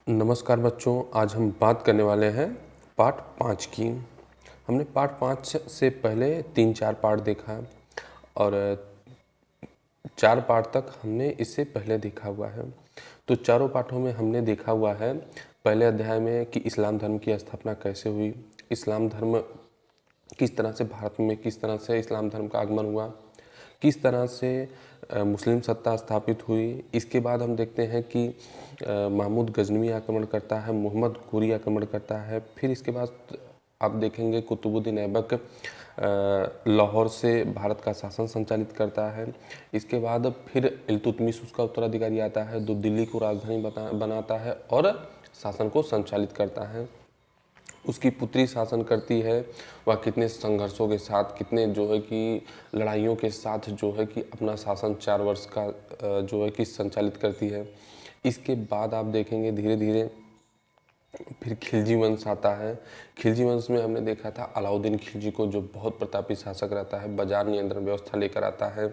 नमस्कार बच्चों, आज हम बात करने वाले हैं पार्ट 5 की। हमने पार्ट 5 से पहले 3-4 पार्ट देखा है और 4 पार्ट तक हमने इससे पहले देखा हुआ है। तो चारों पाठों में हमने देखा हुआ है पहले अध्याय में कि इस्लाम धर्म की स्थापना कैसे हुई, इस्लाम धर्म किस तरह से भारत में किस तरह से इस्लाम धर्म का आगमन हुआ, किस तरह से मुस्लिम सत्ता स्थापित हुई। इसके बाद हम देखते हैं कि महमूद गजनवी आक्रमण करता है, मोहम्मद घोरी आक्रमण करता है। फिर इसके बाद आप देखेंगे कुतुबुद्दीन ऐबक लाहौर से भारत का शासन संचालित करता है। इसके बाद फिर इल्तुतमिश उसका उत्तराधिकारी आता है जो दिल्ली को राजधानी बनाता है और शासन को संचालित करता है। उसकी पुत्री शासन करती है, वह कितने संघर्षों के साथ, कितने जो है कि लड़ाइयों के साथ जो है कि अपना शासन 4 वर्ष का जो है कि संचालित करती है। इसके बाद आप देखेंगे धीरे धीरे फिर खिलजी वंश आता है। खिलजी वंश में हमने देखा था अलाउद्दीन खिलजी को, जो बहुत प्रतापी शासक रहता है, बाजार नियंत्रण व्यवस्था लेकर आता है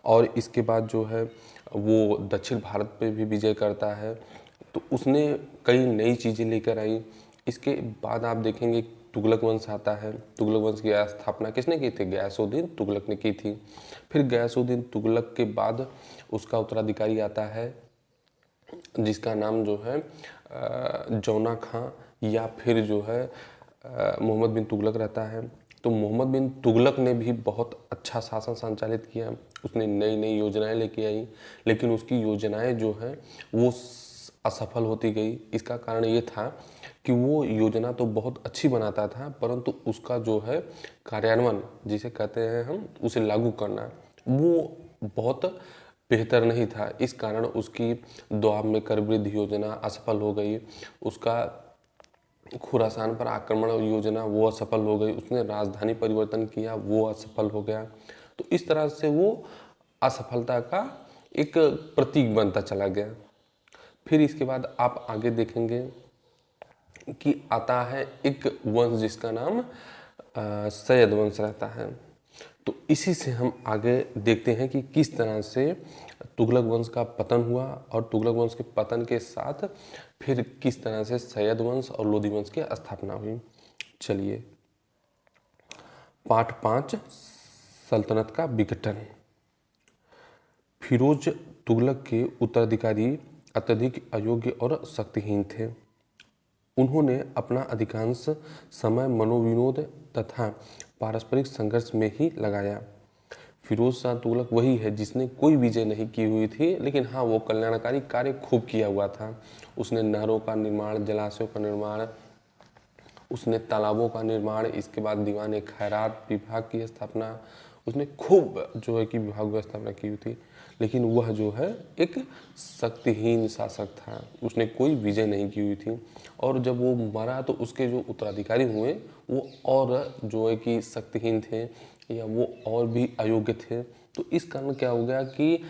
और इसके बाद जो है वो दक्षिण भारत पे भी विजय करता है। तो उसने कई नई चीज़ें लेकर आई। इसके बाद आप देखेंगे तुगलक वंश आता है। तुगलक वंश की स्थापना किसने की थी? गयासुद्दीन तुगलक ने की थी। फिर गयासुद्दीन तुगलक के बाद उसका उत्तराधिकारी आता है जिसका नाम जो है जौना खां या फिर जो है मोहम्मद बिन तुगलक रहता है। तो मोहम्मद बिन तुगलक ने भी बहुत अच्छा शासन संचालित किया। उसने नई नई योजनाएं लेके आई, लेकिन उसकी योजनाएं जो है वो असफल होती गई। इसका कारण ये था कि वो योजना तो बहुत अच्छी बनाता था, परंतु उसका जो है कार्यान्वयन जिसे कहते हैं हम, उसे लागू करना, वो बहुत बेहतर नहीं था। इस कारण उसकी दोआब में कर वृद्धि योजना असफल हो गई। उसका खुरासान पर आक्रमण योजना वो असफल हो गई। उसने राजधानी परिवर्तन किया, वो असफल हो गया। तो इस तरह से वो असफलता का एक प्रतीक बनता चला गया। फिर इसके बाद आप आगे देखेंगे कि आता है एक वंश जिसका नाम सैयद वंश रहता है। तो इसी से हम आगे देखते हैं कि किस तरह से तुगलक वंश का पतन हुआ और तुगलक वंश के पतन के साथ फिर किस तरह से सैयद वंश और लोदी वंश की स्थापना हुई। चलिए, पाठ 5, सल्तनत का विघटन। फिरोज तुगलक के उत्तराधिकारी अत्यधिक अयोग्य और शक्तिहीन थे। उन्होंने अपना अधिकांश समय मनोविनोद तथा पारस्परिक संघर्ष में ही लगाया। फिरोज शाह तुगलक वही है जिसने कोई विजय नहीं की हुई थी, लेकिन हाँ, वो कल्याणकारी कार्य खूब किया हुआ था। उसने नहरों का निर्माण, जलाशयों का निर्माण, उसने तालाबों का निर्माण, इसके बाद दीवान खैरात विभाग की स्थापना, उसने खूब जो है कि विभाग की स्थापना की हुई थी। लेकिन वह जो है एक शक्तिहीन शासक था, उसने कोई विजय नहीं की हुई थी। और जब वो मरा तो उसके जो उत्तराधिकारी हुए वो और जो है कि शक्तिहीन थे या वो और भी अयोग्य थे। तो इस कारण क्या हो गया कि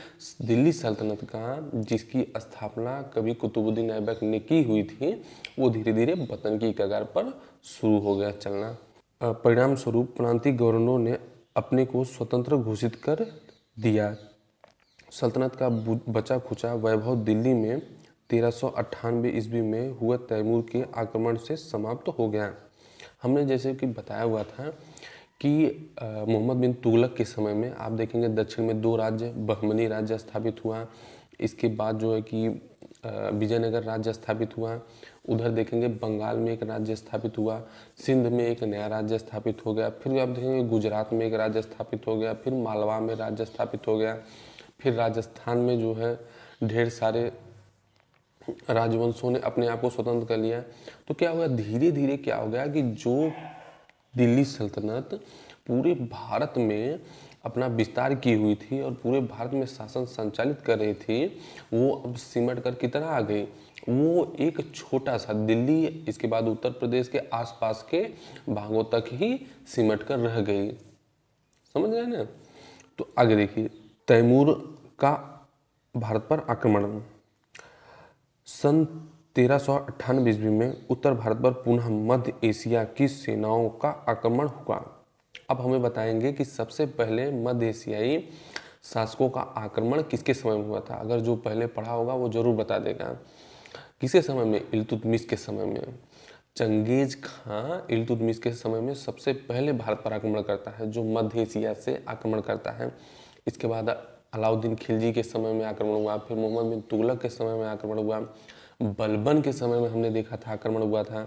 दिल्ली सल्तनत का जिसकी स्थापना कभी कुतुबुद्दीन ऐबक ने की हुई थी, वो धीरे धीरे पतन की कगार पर शुरू हो गया चलना। परिणाम स्वरूप प्रांतीय गवर्नरों ने अपने को स्वतंत्र घोषित कर दिया। सल्तनत का बचा खुचा वैभव दिल्ली में 1398 ईस्वी में हुए तैमूर के आक्रमण से समाप्त हो गया। हमने जैसे कि बताया हुआ था कि मोहम्मद बिन तुगलक के समय में आप देखेंगे दक्षिण में 2 राज्य, बहमनी राज्य स्थापित हुआ। इसके बाद जो है कि विजयनगर राज्य स्थापित हुआ। उधर देखेंगे बंगाल में एक राज्य स्थापित हुआ, सिंध में एक नया राज्य स्थापित हो गया। फिर आप देखेंगे गुजरात में एक राज्य स्थापित हो गया, फिर मालवा में राज्य स्थापित हो गया। फिर राजस्थान में जो है ढेर सारे राजवंशों ने अपने आप को स्वतंत्र कर लिया। तो क्या हुआ, धीरे धीरे क्या हो गया कि जो दिल्ली सल्तनत पूरे भारत में अपना विस्तार की हुई थी और पूरे भारत में शासन संचालित कर रही थी, वो अब सिमट कर कितना आ गई, वो एक छोटा सा दिल्ली, इसके बाद उत्तर प्रदेश के आसपास के भागों तक ही सिमट कर रह गई। समझ गए ना? तो आगे देखिए, तैमूर का भारत पर आक्रमण। सन 1398 ईस्वी में उत्तर भारत पर पुनः मध्य एशिया की सेनाओं का आक्रमण हुआ। अब हमें बताएंगे कि सबसे पहले मध्य एशियाई शासकों का आक्रमण किसके समय में हुआ था। अगर जो पहले पढ़ा होगा वो जरूर बता देगा। किसके समय में? इल्तुतमिश के समय में। चंगेज खां इल्तुतमिश के समय में सबसे पहले भारत पर आक्रमण करता है, जो मध्य एशिया से आक्रमण करता है। इसके बाद अलाउद्दीन खिलजी के समय में आक्रमण हुआ, फिर मोहम्मद बिन तुगलक के समय में आक्रमण हुआ, बलबन के समय में हमने देखा था आक्रमण हुआ था।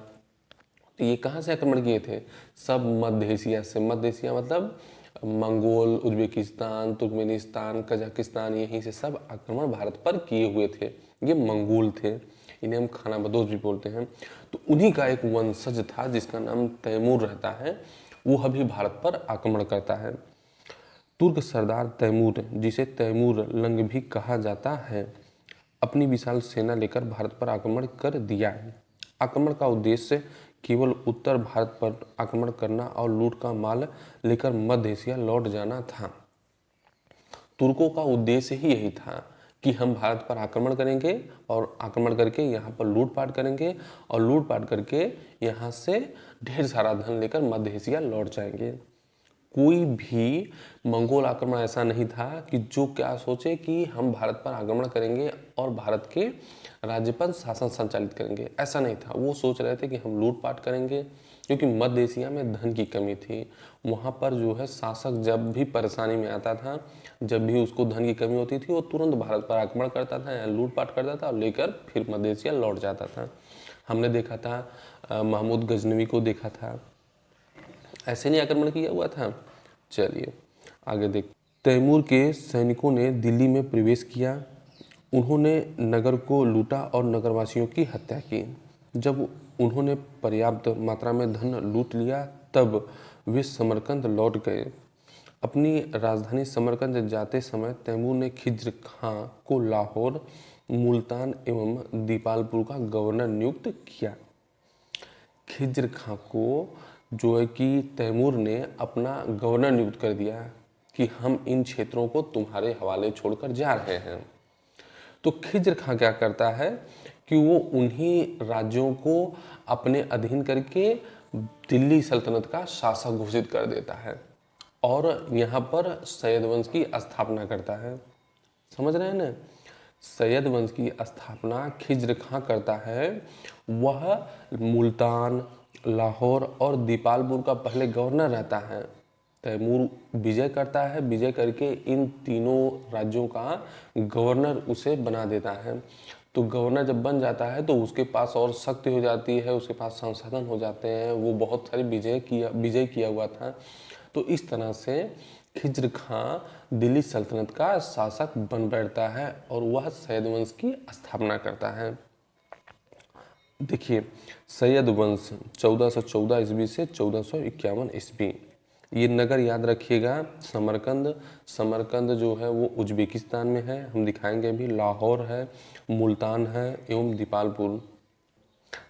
तो ये कहाँ से आक्रमण किए थे? सब मध्य एशिया से। मध्य एशिया मतलब मंगोल, उज्बेकिस्तान, तुर्कमेनिस्तान, कजाकिस्तान, यहीं से सब आक्रमण भारत पर किए हुए थे। ये मंगोल थे, इन्हें हम खानाबदोश भी बोलते हैं। तो उन्हीं का एक वंशज था जिसका नाम तैमूर रहता है, वो अभी भारत पर आक्रमण करता है। तुर्क सरदार तैमूर, जिसे तैमूर लंग भी कहा जाता है, अपनी विशाल सेना लेकर भारत पर आक्रमण कर दिया है। आक्रमण का उद्देश्य केवल उत्तर भारत पर आक्रमण करना और लूट का माल लेकर मध्य एशिया लौट जाना था। तुर्कों का उद्देश्य ही यही था कि हम भारत पर आक्रमण करेंगे और आक्रमण करके यहाँ पर लूटपाट करेंगे और लूटपाट करके यहाँ से ढेर सारा धन लेकर मध्य एशिया लौट जाएंगे। कोई भी मंगोल आक्रमण ऐसा नहीं था कि जो क्या सोचे कि हम भारत पर आक्रमण करेंगे और भारत के राज्य पर शासन संचालित करेंगे, ऐसा नहीं था। वो सोच रहे थे कि हम लूटपाट करेंगे, क्योंकि मध्य एशिया में धन की कमी थी। वहाँ पर जो है शासक जब भी परेशानी में आता था, जब भी उसको धन की कमी होती थी, वो तुरंत भारत पर आक्रमण करता था या लूटपाट करता था और लेकर फिर मध्य एशिया लौट जाता था। हमने देखा था महमूद गजनवी को देखा था, ऐसे नहीं आक्रमण किया हुआ था। चलिए आगे देख। तैमूर के सैनिकों ने दिल्ली में प्रवेश किया। उन्होंने नगर को लूटा और नगरवासियों की हत्या की। जब उन्होंने पर्याप्त मात्रा में धन लूट लिया तब वे समरकंद लौट गए। अपनी राजधानी समरकंद जाते समय तैमूर ने खिज्र खां को लाहौर, मुल्तान एवं दीपालपुर का गवर्नर नियुक्त किया। खिज्र खां को जो है कि तैमूर ने अपना गवर्नर नियुक्त कर दिया कि हम इन क्षेत्रों को तुम्हारे हवाले छोड़कर जा रहे हैं। तो खिज्र खां क्या करता है कि वो उन्हीं राज्यों को अपने अधीन करके दिल्ली सल्तनत का शासक घोषित कर देता है और यहाँ पर सैयद वंश की स्थापना करता है। समझ रहे हैं ना? सैयद वंश की स्थापना खिज्र खां करता है। वह मुल्तान, लाहौर और दीपालपुर का पहले गवर्नर रहता है। तैमूर विजय करता है, विजय करके इन तीनों राज्यों का गवर्नर उसे बना देता है। तो गवर्नर जब बन जाता है तो उसके पास और शक्ति हो जाती है, उसके पास संसाधन हो जाते हैं, वो बहुत सारी विजय किया हुआ था। तो इस तरह से खिज्र खां दिल्ली सल्तनत का शासक बन बैठता है और वह सैयद वंश की स्थापना करता है। देखिए, सैयद वंश 1414 ईस्वी से 1451 ईस्वी। ये नगर याद रखिएगा, समरकंद। समरकंद जो है वो उज्बेकिस्तान में है, हम दिखाएंगे भी। लाहौर है, मुल्तान है एवं दीपालपुर।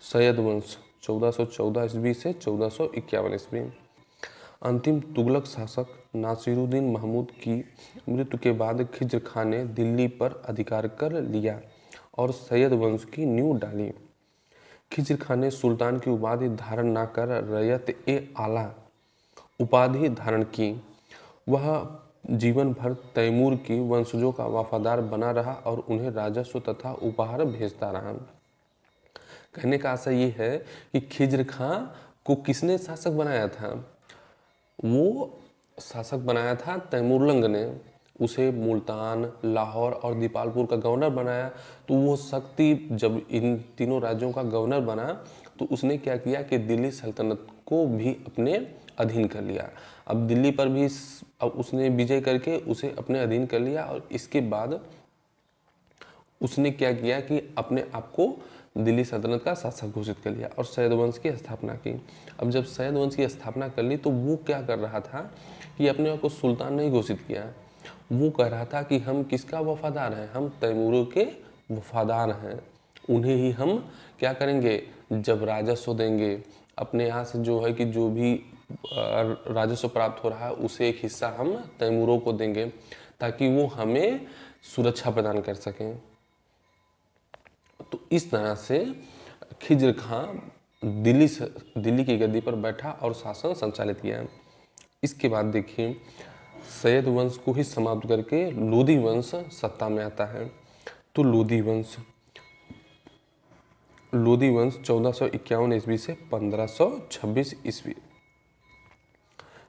सैयद वंश 1414 ईस्वी से 1451 ईस्वी। अंतिम तुगलक शासक नासिरुद्दीन महमूद की मृत्यु के बाद खिज्र खां ने दिल्ली पर अधिकार कर लिया और सैयद वंश की नींव डाली। खिज्र खां ने सुल्तान की उपाधि धारण न कर रैयत-ए-आला उपाधि धारण की। वह जीवन भर तैमूर की वंशजों का वफादार बना रहा और उन्हें राजस्व तथा उपहार भेजता रहा। कहने का आशय ये है कि खिज्र खां को किसने शासक बनाया था? वो शासक बनाया था तैमूरलंग ने। उसे मुल्तान, लाहौर और दीपालपुर का गवर्नर बनाया। तो वो शक्ति जब इन तीनों राज्यों का गवर्नर बना तो उसने क्या किया कि दिल्ली सल्तनत को भी अपने अधीन कर लिया। अब दिल्ली पर भी अब उसने विजय करके उसे अपने अधीन कर लिया और इसके बाद उसने क्या किया कि अपने आप को दिल्ली सल्तनत का शासक घोषित कर लिया और सैयद वंश की स्थापना की। अब जब सैयद वंश की स्थापना कर ली तो वो क्या कर रहा था कि अपने आप को सुल्तान नहीं घोषित किया। वो कह रहा था कि हम किसका वफादार हैं? हम तैमूरों के वफादार हैं। उन्हें ही हम क्या करेंगे? जब राजस्व देंगे, अपने यहाँ से जो है कि जो भी राजस्व प्राप्त हो रहा है उसे एक हिस्सा हम तैमूरों को देंगे ताकि वो हमें सुरक्षा प्रदान कर सकें। तो इस तरह से खिज्र खां दिल्ली की गद्दी पर बैठा और शासन संचालित किया। इसके बाद देखिए, सैयद वंश को ही समाप्त करके लोधी वंश सत्ता में आता है। तो लोधी वंश लोदी वंश 1451 ईस्वी से 1526 ईस्वी।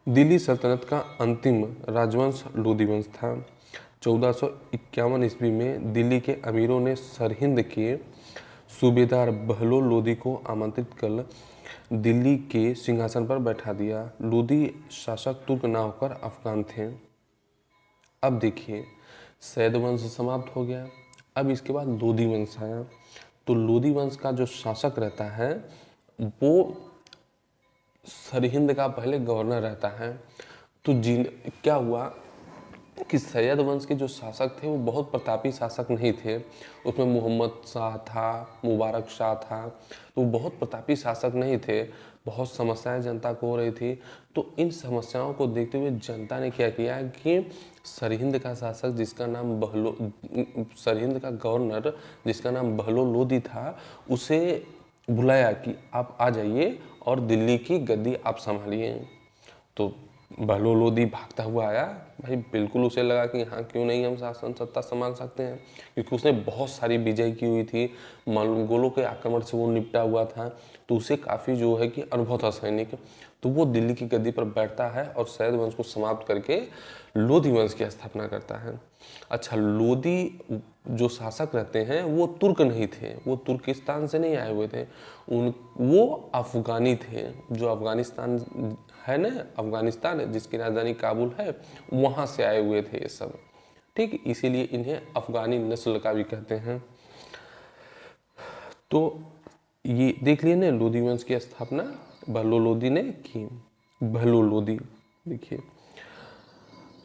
दिल्ली सल्तनत का अंतिम राजवंश लोदी वंश था। 1451 ईस्वी में दिल्ली के अमीरों ने सरहिंद के सूबेदार बहलोल लोदी को आमंत्रित कर दिल्ली के सिंहासन पर बैठा दिया। लोदी शासक तुर्क ना होकर अफगान थे। अब देखिए, सैद वंश समाप्त हो गया, अब इसके बाद लोदी वंश आया। तो लोदी वंश का जो शासक रहता है वो सरहिंद का पहले गवर्नर रहता है। तो क्या हुआ कि सैयद वंश के जो शासक थे वो बहुत प्रतापी शासक नहीं थे। उसमें मोहम्मद शाह था, मुबारक शाह था, तो वो बहुत प्रतापी शासक नहीं थे। बहुत समस्याएं जनता को हो रही थी। तो इन समस्याओं को देखते हुए जनता ने क्या किया कि सरहिंद का शासक जिसका नाम सरहिंद का गवर्नर जिसका नाम बहलोल लोदी था, उसे बुलाया कि आप आ जाइए और दिल्ली की गद्दी आप संभालिए। तो बहलोल लोदी भागता हुआ आया। भाई बिल्कुल उसे लगा कि हाँ, क्यों नहीं, हम शासन सत्ता संभाल सकते हैं, क्योंकि उसने बहुत सारी विजय की हुई थी, मंगोलों के आक्रमण से वो निपटा हुआ था। तो उसे काफ़ी जो है कि अनुभव था सैनिक। तो वो दिल्ली की गद्दी पर बैठता है और सैयद वंश को समाप्त करके लोधी वंश की स्थापना करता है। अच्छा, लोधी जो शासक रहते हैं वो तुर्क नहीं थे, वो तुर्किस्तान से नहीं आए हुए थे, वो अफगानी थे। जो अफगानिस्तान है ना, अफगानिस्तान जिसकी राजधानी काबुल है, वहाँ से आए हुए थे ये सब। ठीक, इसीलिए इन्हें अफगानी नस्ल का भी कहते हैं। तो ये देख लिए ना, लोधी वंश की स्थापना बहलोल लोदी ने की। बहलोल लोदी देखिए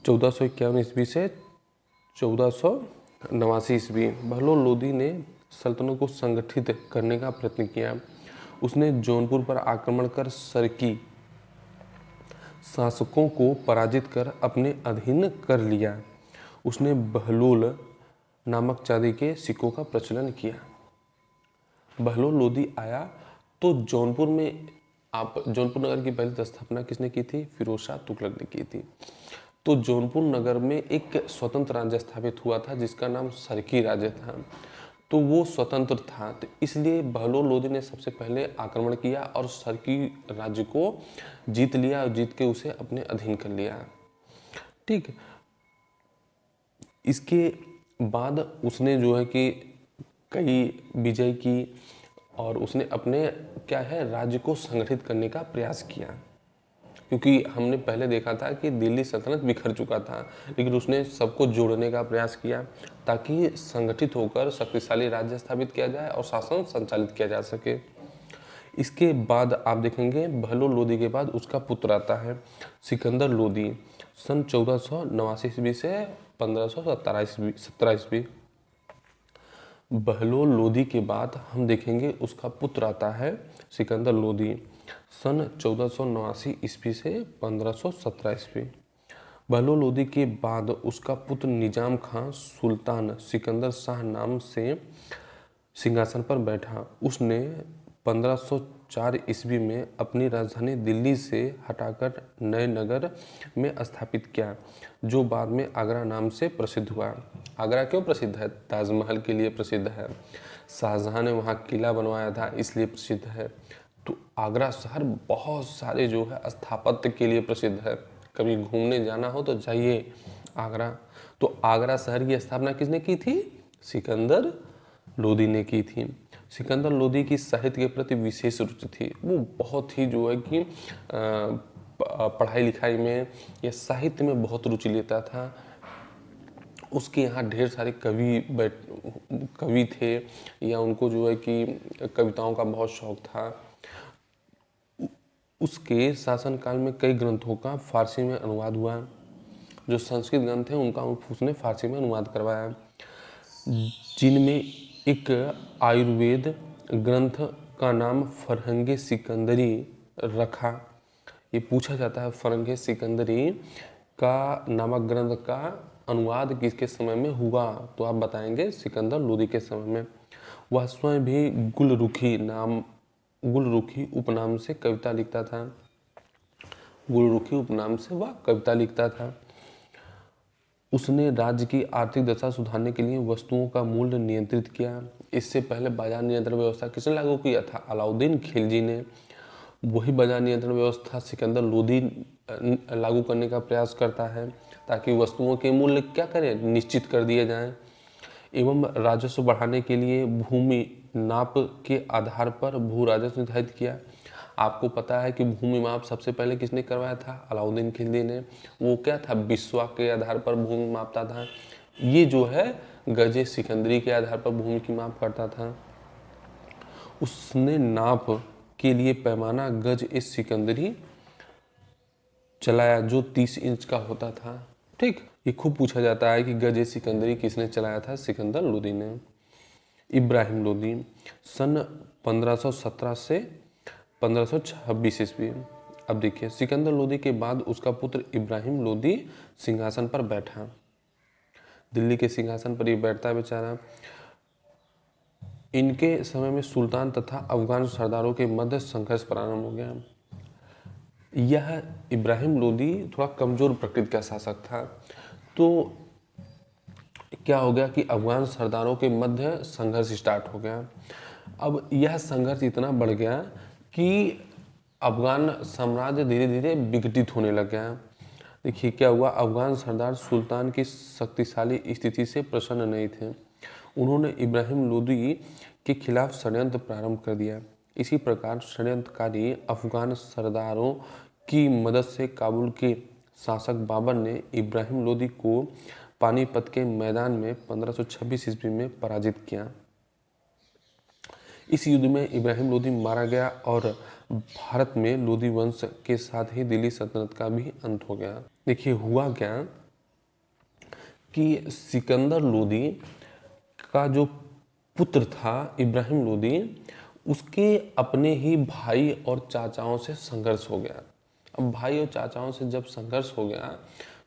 1451 ईस्वी से 1489 ईस्वी। बहलोल लोदी ने सल्तनत को संगठित करने का प्रयत्न किया। उसने जौनपुर पर आक्रमण कर सरकी शासकों को पराजित कर अपने अधीन कर लिया। उसने बहलोल नामक चांदी के सिक्कों का प्रचलन किया। बहलोल लोदी आया तो जौनपुर में, आप जौनपुर नगर की पहली स्थापना किसने की थी? फिरोज शाह तुगलक ने की थी। तो जौनपुर नगर में एक स्वतंत्र राज्य स्थापित हुआ था जिसका नाम सरकी राज्य था। तो वो स्वतंत्र था, तो इसलिए बहलोल लोदी ने सबसे पहले आक्रमण किया और सरकी राज्य को जीत लिया और जीत के उसे अपने अधीन कर लिया। ठीक, इसके बाद उसने जो है कि कई विजय की और उसने अपने क्या है राज्य को संगठित करने का प्रयास किया। क्योंकि हमने पहले देखा था कि दिल्ली सल्तनत बिखर चुका था, लेकिन उसने सबको जोड़ने का प्रयास किया ताकि संगठित होकर शक्तिशाली राज्य स्थापित किया जाए और शासन संचालित किया जा सके। इसके बाद आप देखेंगे बहलोल लोदी के बाद उसका पुत्र आता है सिकंदर लोदी, सन 1489 ईस्वी से 1517 ईस्वी। बहलोल लोदी के बाद हम देखेंगे उसका पुत्र आता है सिकंदर लोदी, सन 1489 ईस्वी से 1517 ईस्वी। बहलोल लोदी के बाद उसका पुत्र निजाम खां सुल्तान सिकंदर शाह नाम से सिंहासन पर बैठा। उसने 1504 ईस्वी में अपनी राजधानी दिल्ली से हटाकर नए नगर में स्थापित किया, जो बाद में आगरा नाम से प्रसिद्ध हुआ। आगरा क्यों प्रसिद्ध है? ताजमहल के लिए प्रसिद्ध है। शाहजहां ने वहाँ किला बनवाया था, इसलिए प्रसिद्ध है। तो आगरा शहर बहुत सारे जो है स्थापत्य के लिए प्रसिद्ध है। कभी घूमने जाना हो तो जाइए आगरा। तो आगरा शहर की स्थापना किसने की थी? सिकंदर लोदी ने की थी। सिकंदर लोदी की साहित्य के प्रति विशेष रुचि थी। वो बहुत ही जो है कि पढ़ाई लिखाई में या साहित्य में बहुत रुचि लेता था। उसके यहाँ ढेर सारे कवि थे या उनको जो है कि कविताओं का बहुत शौक था। उसके शासनकाल में कई ग्रंथों का फारसी में अनुवाद हुआ। जो संस्कृत ग्रंथ हैं उनका उसने फारसी में अनुवाद करवाया, जिनमें एक आयुर्वेद ग्रंथ का नाम फरहंगे सिकंदरी रखा। ये पूछा जाता है फरहंगे सिकंदरी का नामक ग्रंथ का अनुवाद किसके समय में हुआ? तो आप बताएंगे सिकंदर लोदी के समय में। वह स्वयं भी गुलरुखी उपनाम से कविता लिखता था। गुलरुखी उपनाम से वह कविता लिखता था। उसने राज्य की आर्थिक दशा सुधारने के लिए वस्तुओं का मूल्य नियंत्रित किया। इससे पहले बाजार नियंत्रण व्यवस्था किसने लागू किया था? अलाउद्दीन खिलजी ने। वही बाजार नियंत्रण व्यवस्था सिकंदर लोदी लागू करने का प्रयास करता है ताकि वस्तुओं के मूल्य क्या करें, निश्चित कर दिए जाएं। एवं राजस्व बढ़ाने के लिए भूमि नाप के आधार पर भू राजस्व निर्धारित किया। आपको पता है कि भूमि माप सबसे पहले किसने करवाया था? अलाउद्दीन खिलजी ने। वो क्या था? बिस्वा के आधार पर भूमि मापता था। ये जो है गजे सिकंदरी के आधार पर भूमि की माप करता था। उसने नाप के लिए पैमाना गज ए सिकंदरी चलाया जो 30 इंच का होता था। ठीक, ये खूब पूछा जाता है कि गज ए सिकंदरी किसने चलाया था? सिकंदर लोदी ने। इब्राहिम लोदी सन 1517 से 1526 ईस्वी। अब देखिए, सिकंदर लोदी के बाद उसका पुत्र इब्राहिम लोदी सिंहासन पर बैठा। दिल्ली के सिंहासन पर ये बैठता है बेचारा। इनके समय में सुल्तान तथा अफगान सरदारों के मध्य संघर्ष प्रारंभ हो गया। यह इब्राहिम लोदी थोड़ा कमजोर प्रकृति का शासक था, तो क्या हो गया कि अफगान सरदारों के मध्य संघर्ष स्टार्ट हो गया। अब यह संघर्ष इतना बढ़ गया कि अफगान साम्राज्य धीरे धीरे विघटित होने लग गया। देखिए क्या हुआ, अफगान सरदार सुल्तान की शक्तिशाली स्थिति से प्रसन्न नहीं थे। उन्होंने इब्राहिम लोदी के खिलाफ षड्यंत्र प्रारंभ कर दिया। इसी प्रकार षड्यंत्रकारी अफगान सरदारों की मदद से काबुल के शासक बाबर ने इब्राहिम लोदी को पानीपत के मैदान में 1526 ईस्वी में पराजित किया। इस युद्ध में इब्राहिम लोदी मारा गया और भारत में लोदी वंश के साथ ही दिल्ली सल्तनत का भी अंत हो गया। देखिए हुआ क्या कि सिकंदर लोदी का जो पुत्र था इब्राहिम लोदी, उसके अपने ही भाई और चाचाओं से संघर्ष हो गया। अब भाई और चाचाओं से जब संघर्ष हो गया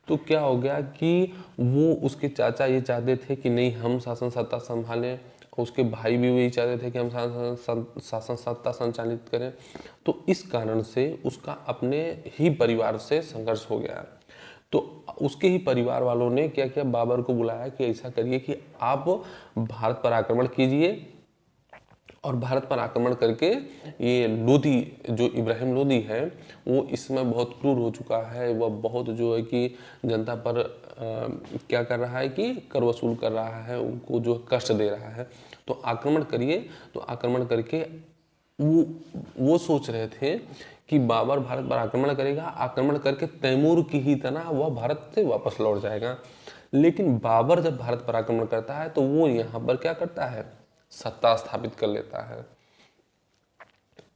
तो क्या हो गया कि वो उसके चाचा ये चाहते थे कि नहीं हम शासन सत्ता संभालें, उसके भाई भी वही चाहते थे कि हम शासन सत्ता संचालित करें। तो इस कारण से उसका अपने ही परिवार से संघर्ष हो गया। तो उसके ही परिवार वालों ने क्या किया, बाबर को बुलाया कि ऐसा करिए कि आप भारत पर आक्रमण कीजिए, और भारत पर आक्रमण करके ये लोदी जो इब्राहिम लोदी है वो इस समय बहुत क्रूर हो चुका है। वह बहुत जो है कि जनता पर क्या कर रहा है कि कर वसूल कर रहा है, उनको जो कष्ट दे रहा है। तो आक्रमण करिए। तो आक्रमण करके वो सोच रहे थे कि बाबर भारत पर आक्रमण करेगा, आक्रमण करके तैमूर की ही तरह वह भारत से वापस लौट जाएगा। लेकिन बाबर जब भारत पर आक्रमण करता है तो वो यहाँ पर क्या करता है, सत्ता स्थापित कर लेता है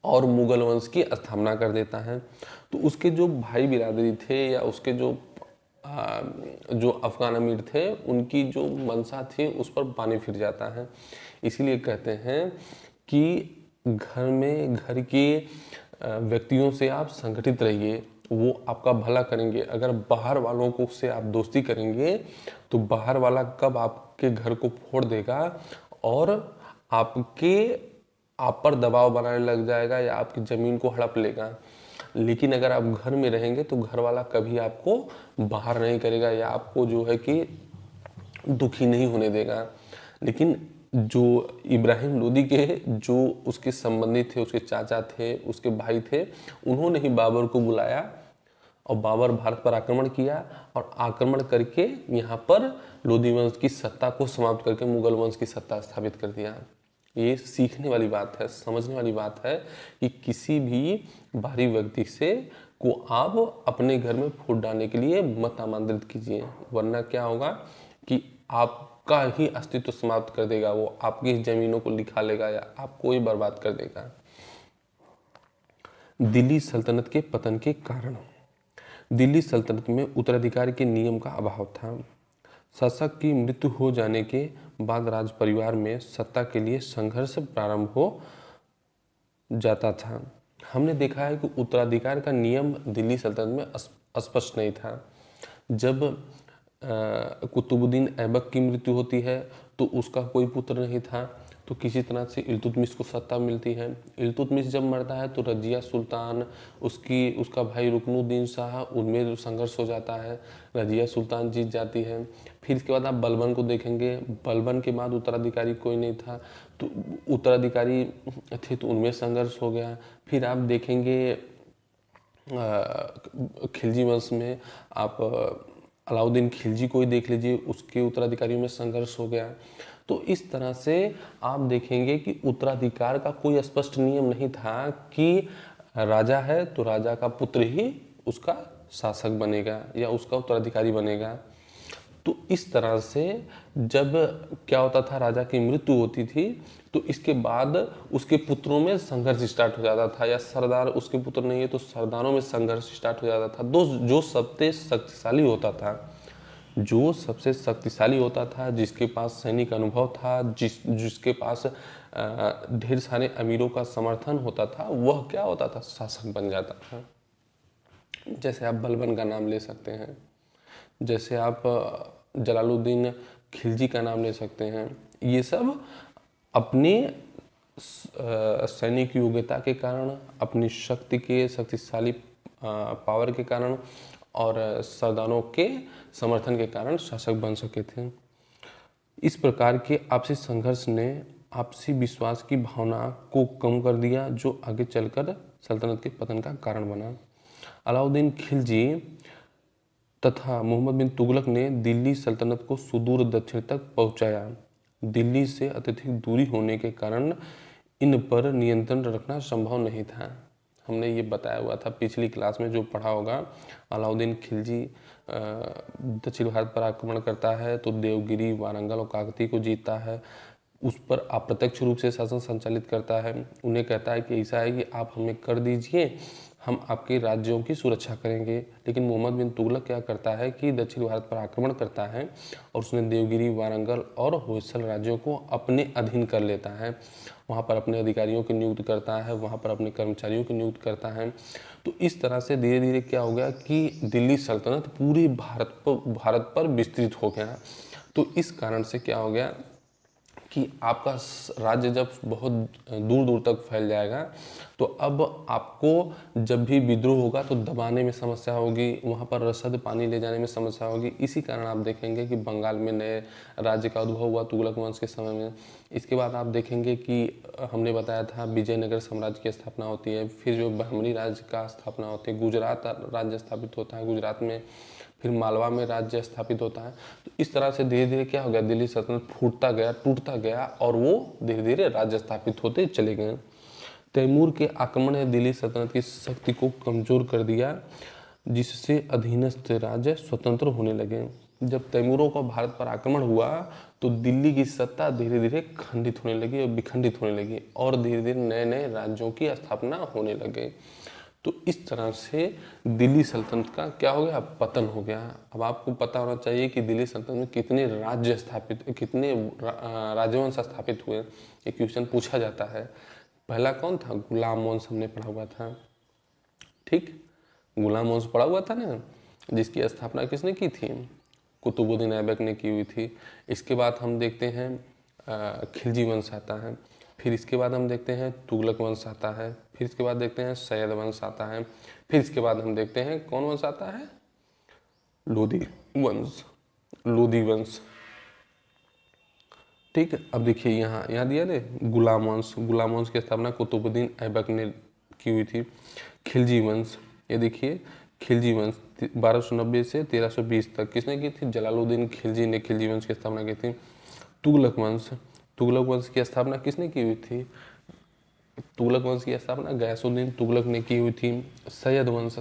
और मुगल वंश की स्थापना कर देता है। तो उसके जो भाई बिरादरी थे या उसके जो अफगान अमीर थे, उनकी जो मंशा थी उस पर पानी फिर जाता है। इसीलिए कहते हैं कि घर के व्यक्तियों से आप संगठित रहिए, वो आपका भला करेंगे। अगर बाहर वालों को से आप दोस्ती करेंगे तो बाहर वाला कब आपके घर को फोड़ देगा और आप पर दबाव बनाने लग जाएगा या आपकी ज़मीन को हड़प लेगा। लेकिन अगर आप घर में रहेंगे तो घर वाला कभी आपको बाहर नहीं करेगा या आपको जो है कि दुखी नहीं होने देगा। लेकिन जो इब्राहिम लोदी के जो उसके संबंधी थे, उसके चाचा थे, उसके भाई थे, उन्होंने ही बाबर को बुलाया और बाबर भारत पर आक्रमण किया और आक्रमण करके यहाँ पर लोदी वंश की सत्ता को समाप्त करके मुगल वंश की सत्ता स्थापित कर दिया। ये सीखने वाली बात है, समझने वाली बात है कि किसी भी बाहरी व्यक्ति से को आप अपने घर में फूट डालने के लिए मत आमंत्रित कीजिए, वरना क्या होगा कि आपका ही अस्तित्व समाप्त कर देगा। वो आपकी जमीनों को लिखा लेगा या आपको ही बर्बाद कर देगा। दिल्ली सल्तनत के पतन के कारण। दिल्ली सल्तनत में उत्तराधिकारी के नियम का अभाव था। शासक की मृत्यु हो जाने के बाद राज परिवार में सत्ता के लिए संघर्ष प्रारंभ हो जाता था। हमने देखा है कि उत्तराधिकार का नियम दिल्ली सल्तनत में स्पष्ट नहीं था। जब कुतुबुद्दीन ऐबक की मृत्यु होती है तो उसका कोई पुत्र नहीं था। तो किसी तरह से इल्तुतमिश को सत्ता मिलती है। इल्तुतमिश जब मरता है तो रजिया सुल्तान, उसका भाई रुकनुद्दीन शाह, उनमें संघर्ष हो जाता है, रजिया सुल्तान जीत जाती है। फिर इसके बाद आप बलबन को देखेंगे, बलबन के बाद उत्तराधिकारी कोई नहीं था, तो उत्तराधिकारी थे तो उनमें संघर्ष हो गया। फिर आप देखेंगे खिलजी वंश में आप अलाउद्दीन खिलजी को ही देख लीजिए, उसके उत्तराधिकारियों में संघर्ष हो गया। तो इस तरह से आप देखेंगे कि उत्तराधिकार का कोई स्पष्ट नियम नहीं था कि राजा है तो राजा का पुत्र ही उसका शासक बनेगा या उसका उत्तराधिकारी बनेगा। तो इस तरह से जब क्या होता था, राजा की मृत्यु होती थी तो इसके बाद उसके पुत्रों में संघर्ष स्टार्ट हो जाता था, या सरदार उसके पुत्र नहीं है तो सरदारों में संघर्ष स्टार्ट हो जाता था। जो सबसे शक्तिशाली होता था, जिसके पास सैनिक अनुभव था, जिसके पास ढेर सारे अमीरों का समर्थन होता था, वह क्या होता था, शासक बन जाता था। जैसे आप बलबन का नाम ले सकते हैं, जैसे आप जलालुद्दीन खिलजी का नाम ले सकते हैं। ये सब अपनी सैनिक योग्यता के कारण, अपनी शक्तिशाली पावर के कारण और सरदारों के समर्थन के कारण शासक बन सके थे। इस प्रकार के आपसी संघर्ष ने आपसी विश्वास की भावना को कम कर दिया, जो आगे चलकर सल्तनत के पतन का कारण बना। अलाउद्दीन खिलजी तथा मोहम्मद बिन तुगलक ने दिल्ली सल्तनत को सुदूर दक्षिण तक पहुंचाया। दिल्ली से अत्यधिक दूरी होने के कारण इन पर नियंत्रण रखना संभव नहीं था। हमने ये बताया हुआ था पिछली क्लास में, जो पढ़ा होगा। अलाउद्दीन खिलजी दक्षिण भारत पर आक्रमण करता है तो देवगिरी, वारंगल और काकती को जीतता है, उस पर अप्रत्यक्ष रूप से शासन संचालित करता है। उन्हें कहता है कि ऐसा है कि आप हमें कर दीजिए, हम आपके राज्यों की सुरक्षा करेंगे। लेकिन मोहम्मद बिन तुगलक क्या करता है कि दक्षिण भारत पर आक्रमण करता है और उसने देवगिरी, वारंगल और होयसल राज्यों को अपने अधीन कर लेता है। वहाँ पर अपने अधिकारियों की नियुक्त करता है, वहाँ पर अपने कर्मचारियों की नियुक्त करता है। तो इस तरह से धीरे धीरे क्या हो गया कि दिल्ली सल्तनत पूरे भारत पर विस्तृत हो गया। तो इस कारण से क्या हो गया कि आपका राज्य जब बहुत दूर दूर तक फैल जाएगा तो अब आपको जब भी विद्रोह होगा तो दबाने में समस्या होगी, वहाँ पर रसद पानी ले जाने में समस्या होगी। इसी कारण आप देखेंगे कि बंगाल में नए राज्य का उद्भव हुआ तुगलक वंश के समय में। इसके बाद आप देखेंगे कि हमने बताया था विजयनगर साम्राज्य की स्थापना होती है, फिर जो बहमनी राज्य का स्थापना होती है, गुजरात राज्य स्थापित होता है गुजरात में, फिर मालवा में राज्य स्थापित होता है। तो इस तरह से धीरे धीरे क्या हो गया, दिल्ली सल्तनत फूटता गया, टूटता गया और वो धीरे धीरे राज्य स्थापित होते चले गए। तैमूर के आक्रमण ने दिल्ली सल्तनत की शक्ति को कमजोर कर दिया, जिससे अधीनस्थ राज्य स्वतंत्र होने लगे। जब तैमूरों का भारत पर आक्रमण हुआ तो दिल्ली की सत्ता धीरे धीरे खंडित होने लगी और विखंडित होने लगी और धीरे धीरे नए नए राज्यों की स्थापना होने लगे। तो इस तरह से दिल्ली सल्तनत का क्या हो गया, पतन हो गया। अब आपको पता होना चाहिए कि दिल्ली सल्तनत में कितने राजवंश स्थापित हुए। ये क्वेश्चन पूछा जाता है। पहला कौन था, गुलाम वंश, हमने पढ़ा हुआ था, ठीक, गुलाम वंश पढ़ा हुआ था ना, जिसकी स्थापना किसने की थी, कुतुबुद्दीन ऐबक ने की हुई थी। इसके बाद हम देखते हैं खिलजी वंश आता है, फिर इसके बाद हम देखते हैं तुगलक वंश आता है, फिर इसके बाद देखते हैं सैयद वंश आता है, फिर इसके बाद हम देखते हैं कौन वंश आता है, लोधी वंश। ठीक है, अब देखिए यहाँ दिया ने गुलाम वंश की स्थापना कुतुबुद्दीन ऐबक ने की हुई थी। खिलजी वंश, ये देखिए खिलजी वंश 1290 से 1320 तक किसने की थी, जलालुद्दीन खिलजी ने खिलजी वंश की स्थापना की थी। तुगलक वंश की स्थापना किसने की हुई थी, तुगलक वंश की स्थापना गयासुद्दीन तुगलक ने की हुई थी। सैयद वंश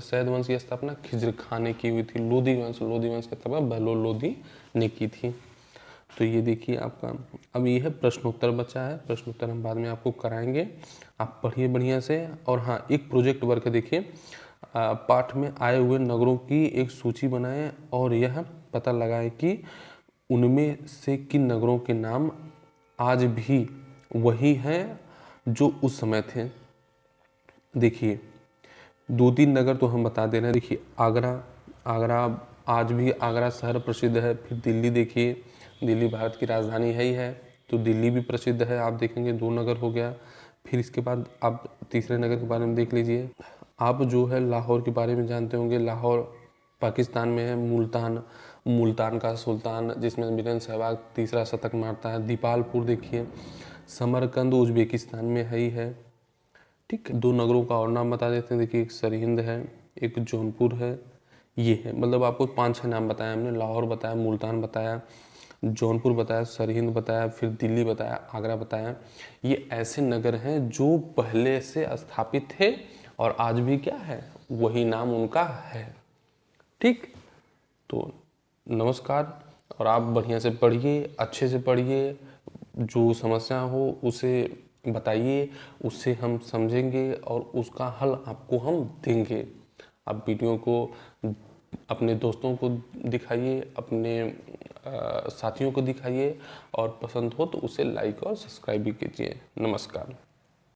की स्थापना खिज्र खान ने की हुई थी। लोधी वंश की स्थापना बहलोल लोधी ने की थी। तो ये देखिए आपका, अब ये है प्रश्नोत्तर बचा है, प्रश्नोत्तर हम बाद में आपको कराएंगे, आप पढ़िए बढ़िया से। और हाँ, एक प्रोजेक्ट वर्क देखिए, पाठ में आए हुए नगरों की एक सूची बनाएं और यह पता लगाएं कि उनमें से किन नगरों के नाम आज भी वही हैं जो उस समय थे। देखिए 2-3 नगर तो हम बता दे रहे हैं। देखिए आगरा आज भी आगरा शहर प्रसिद्ध है। फिर दिल्ली देखिए, दिल्ली भारत की राजधानी है ही है, तो दिल्ली भी प्रसिद्ध है, आप देखेंगे 2 नगर हो गया। फिर इसके बाद आप तीसरे नगर के बारे में देख लीजिए। आप जो है लाहौर के बारे में जानते होंगे, लाहौर पाकिस्तान में है। मुल्तान का सुल्तान जिसमें मिलन सहवाग तीसरा शतक मारता है। दीपालपुर देखिए, समरकंद उज्बेकिस्तान में है ही है। ठीक है, 2 नगरों का और नाम बता देते हैं। देखिए, एक सरहिंद है, एक जौनपुर है, ये है। मतलब आपको 5-6 नाम बताया हमने। लाहौर बताया, मुल्तान बताया, जौनपुर बताया, सरहिंद बताया, फिर दिल्ली बताया, आगरा बताया। ये ऐसे नगर हैं जो पहले से स्थापित थे और आज भी क्या है, वही नाम उनका है। ठीक, तो नमस्कार। और आप बढ़िया से पढ़िए, अच्छे से पढ़िए, जो समस्या हो उसे बताइए, उससे हम समझेंगे और उसका हल आपको हम देंगे। आप वीडियो को अपने दोस्तों को दिखाइए, अपने साथियों को दिखाइए, और पसंद हो तो उसे लाइक और सब्सक्राइब भी कीजिए। नमस्कार।